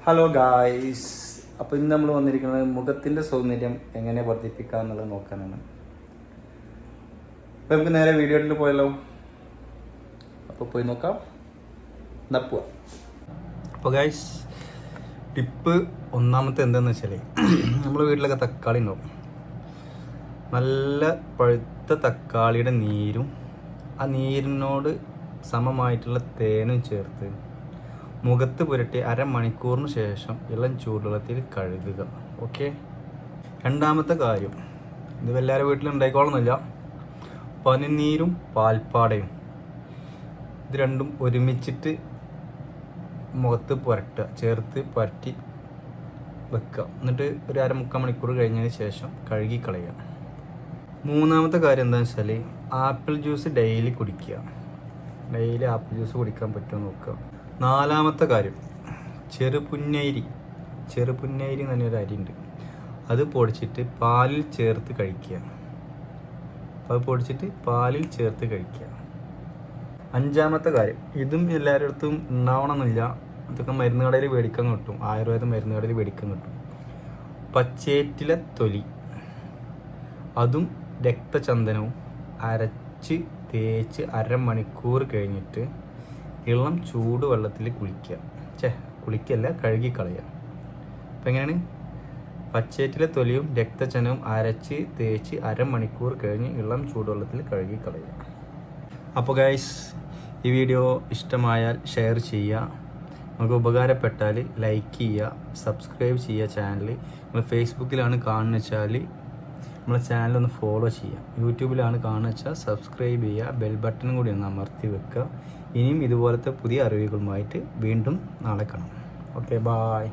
Hello guys, അപ്പോൾ ഇന്ന് നമ്മൾ വന്നിരിക്കുന്നത് മുഖത്തിൻ്റെ സൗന്ദര്യം എങ്ങനെ വർദ്ധിപ്പിക്കുക എന്നുള്ളത് നോക്കാനാണ്. അപ്പോൾ നമുക്ക് നേരെ വീഡിയോയിൽ പോയല്ലോ. അപ്പോൾ പോയി നോക്കാം. പോവാം. അപ്പോൾ ഗായ്സ്, ടിപ്പ് ഒന്നാമത്തെ എന്താണെന്ന് വെച്ചാൽ നമ്മുടെ വീട്ടിലൊക്കെ തക്കാളി ഉണ്ടാവും. നല്ല പഴുത്ത തക്കാളിയുടെ നീരും ആ നീരിനോട് സമമായിട്ടുള്ള തേനും ചേർത്ത് മുഖത്ത് പുരട്ടി അരമണിക്കൂറിന് ശേഷം ഇളം ചൂടുവെള്ളത്തിൽ കഴുകുക. ഓക്കെ. രണ്ടാമത്തെ കാര്യം, ഇത് എല്ലാവരും വീട്ടിലും ഉണ്ടായിക്കോളണമെന്നില്ല. പനിനീരും പാൽപ്പാടയും ഇത് രണ്ടും ഒരുമിച്ചിട്ട് മുഖത്ത് ചേർത്ത് പുരട്ടി വെക്കുക. എന്നിട്ട് ഒരു അരമുക്കാൽ മണിക്കൂർ കഴിഞ്ഞതിന് ശേഷം കഴുകിക്കളയുക. മൂന്നാമത്തെ കാര്യം എന്താണെന്ന് വെച്ചാൽ ആപ്പിൾ ജ്യൂസ് ഡെയിലി കുടിക്കുക. ഡെയിലി ആപ്പിൾ ജ്യൂസ് കുടിക്കാൻ പറ്റുമോ നോക്കുക. നാലാമത്തെ കാര്യം, ചെറുപുന്നരി എന്നൊരു അരിയുണ്ട്, അത് പൊടിച്ചിട്ട് പാലിൽ ചേർത്ത് കഴിക്കുക. അഞ്ചാമത്തെ കാര്യം, ഇതും എല്ലാവരുടെ ഉണ്ടാവണമെന്നില്ല, ഇതൊക്കെ മരുന്ന് കടയിൽ മേടിക്കാൻ കിട്ടും, ആയുർവേദ മരുന്ന് കടയിൽ മേടിക്കാൻ കിട്ടും. പച്ചേറ്റില തൊലി അതും രക്തചന്ദനവും അരച്ച് തേച്ച് അരമണിക്കൂർ കഴിഞ്ഞിട്ട് ഇളം ചൂടുവെള്ളത്തിൽ കഴുകിക്കളയുക. അപ്പം എങ്ങനെയാണ്? പച്ചേറ്റിലെ തൊലിയും രക്തചന്ദനവും അരച്ച് തേച്ച് അരമണിക്കൂർ കഴിഞ്ഞ് ഇളം ചൂടുവെള്ളത്തിൽ കഴുകിക്കളയുക. അപ്പോൾ ഗൈസ്, ഈ വീഡിയോ ഇഷ്ടമായാൽ ഷെയർ ചെയ്യുക, നമുക്ക് ഉപകാരപ്പെട്ടാൽ ലൈക്ക് ചെയ്യുക, സബ്സ്ക്രൈബ് ചെയ്യുക. ചാനൽ നമ്മൾ ഫേസ്ബുക്കിലാണ് കാണുന്നത് വെച്ചാൽ നമ്മളെ ചാനലൊന്ന് ഫോളോ ചെയ്യുക. യൂട്യൂബിലാണ് കാണുന്നത് വെച്ചാൽ സബ്സ്ക്രൈബ് ചെയ്യുക, ബെൽ ബട്ടണും കൂടി ഒന്ന് അമർത്തി വെക്കുക. ഇനിയും ഇതുപോലത്തെ പുതിയ അറിവുകളുമായിട്ട് വീണ്ടും നാളെ കാണാം. Okay, bye.